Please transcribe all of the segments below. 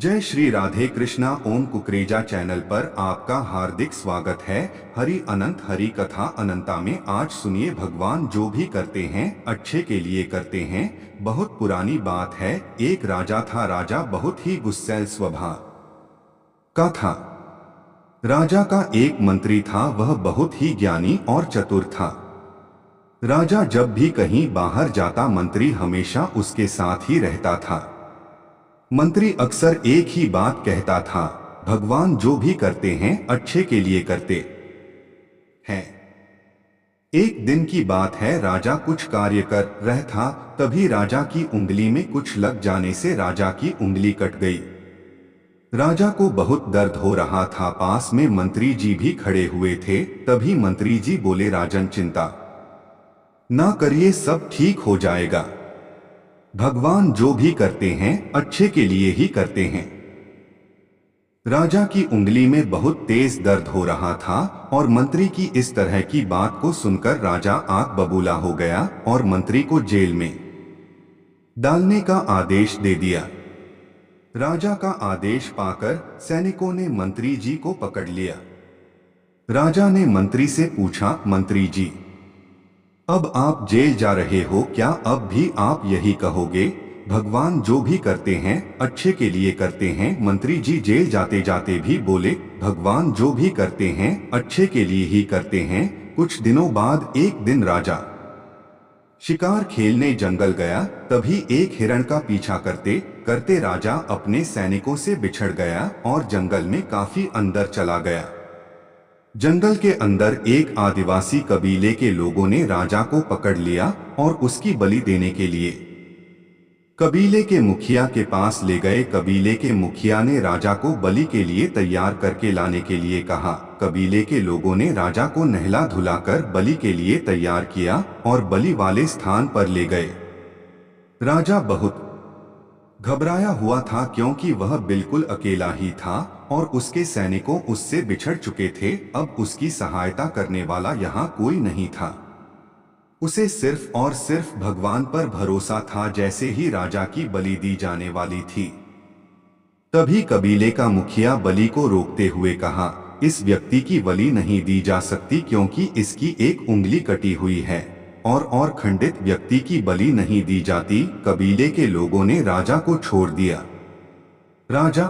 जय श्री राधे कृष्णा। ओम कुकरेजा चैनल पर आपका हार्दिक स्वागत है। हरि अनंत हरि कथा अनंता में आज सुनिए, भगवान जो भी करते हैं अच्छे के लिए करते हैं। बहुत पुरानी बात है। एक राजा था। राजा बहुत ही गुस्सैल स्वभाव का था। राजा का एक मंत्री था, वह बहुत ही ज्ञानी और चतुर था। राजा जब भी कहीं बाहर जाता, मंत्री हमेशा उसके साथ ही रहता था। मंत्री अक्सर एक ही बात कहता था, भगवान जो भी करते हैं अच्छे के लिए करते हैं। एक दिन की बात है, राजा कुछ कार्य कर रहा था, तभी राजा की उंगली में कुछ लग जाने से राजा की उंगली कट गई। राजा को बहुत दर्द हो रहा था। पास में मंत्री जी भी खड़े हुए थे। तभी मंत्री जी बोले, राजन चिंता ना करिए, सब ठीक हो जाएगा। भगवान जो भी करते हैं अच्छे के लिए ही करते हैं। राजा की उंगली में बहुत तेज दर्द हो रहा था और मंत्री की इस तरह की बात को सुनकर राजा आग बबूला हो गया और मंत्री को जेल में डालने का आदेश दे दिया। राजा का आदेश पाकर सैनिकों ने मंत्री जी को पकड़ लिया। राजा ने मंत्री से पूछा, मंत्री जी, अब आप जेल जा रहे हो, क्या अब भी आप यही कहोगे, भगवान जो भी करते हैं अच्छे के लिए करते हैं? मंत्री जी जेल जाते जाते भी बोले, भगवान जो भी करते हैं अच्छे के लिए ही करते हैं। कुछ दिनों बाद एक दिन राजा शिकार खेलने जंगल गया। तभी एक हिरण का पीछा करते करते राजा अपने सैनिकों से बिछड़ गया और जंगल में काफी अंदर चला गया। जंगल के अंदर एक आदिवासी कबीले के लोगों ने राजा को पकड़ लिया और उसकी बलि देने के लिए कबीले के मुखिया के पास ले गए। कबीले के मुखिया ने राजा को बलि के लिए तैयार करके लाने के लिए कहा। कबीले के लोगों ने राजा को नहला धुलाकर बलि के लिए तैयार किया और बलि वाले स्थान पर ले गए। राजा बहुत घबराया हुआ था, क्योंकि वह बिल्कुल अकेला ही था और उसके सैनिकों उससे बिछड़ चुके थे। अब उसकी सहायता करने वाला यहाँ कोई नहीं था। उसे सिर्फ और सिर्फ भगवान पर भरोसा था। जैसे ही राजा की बलि दी जाने वाली थी, तभी कबीले का मुखिया बलि को रोकते हुए कहा, इस व्यक्ति की बलि नहीं दी जा सकती, क्योंकि इसकी एक उंगली कटी हुई है और खंडित व्यक्ति की बलि नहीं दी जाती। कबीले के लोगों ने राजा को छोड़ दिया। राजा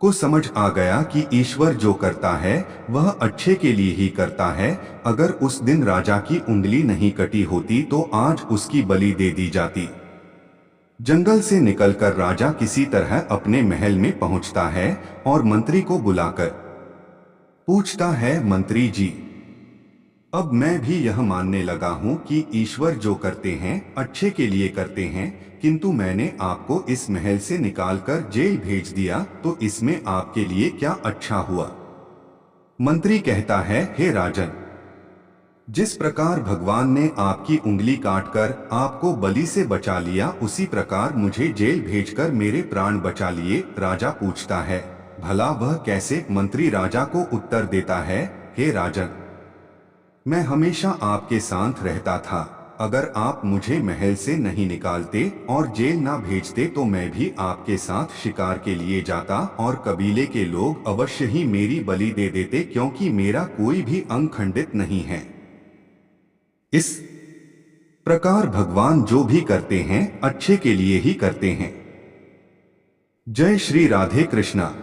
को समझ आ गया कि ईश्वर जो करता है वह अच्छे के लिए ही करता है। अगर उस दिन राजा की उंगली नहीं कटी होती तो आज उसकी बलि दे दी जाती। जंगल से निकलकर राजा किसी तरह अपने महल में पहुंचता है और मंत्री को बुलाकर पूछता है, मंत्री जी, अब मैं भी यह मानने लगा हूं कि ईश्वर जो करते हैं अच्छे के लिए करते हैं, किंतु मैंने आपको इस महल से निकालकर जेल भेज दिया, तो इसमें आपके लिए क्या अच्छा हुआ? मंत्री कहता है, हे राजन, जिस प्रकार भगवान ने आपकी उंगली काटकर आपको बलि से बचा लिया, उसी प्रकार मुझे जेल भेजकर मेरे प्राण बचा लिए। राजा पूछता है, भला वह कैसे? मंत्री राजा को उत्तर देता है, हे राजन, मैं हमेशा आपके साथ रहता था। अगर आप मुझे महल से नहीं निकालते और जेल ना भेजते तो मैं भी आपके साथ शिकार के लिए जाता और कबीले के लोग अवश्य ही मेरी बलि दे देते, क्योंकि मेरा कोई भी अंग खंडित नहीं है। इस प्रकार भगवान जो भी करते हैं अच्छे के लिए ही करते हैं। जय श्री राधे कृष्णा।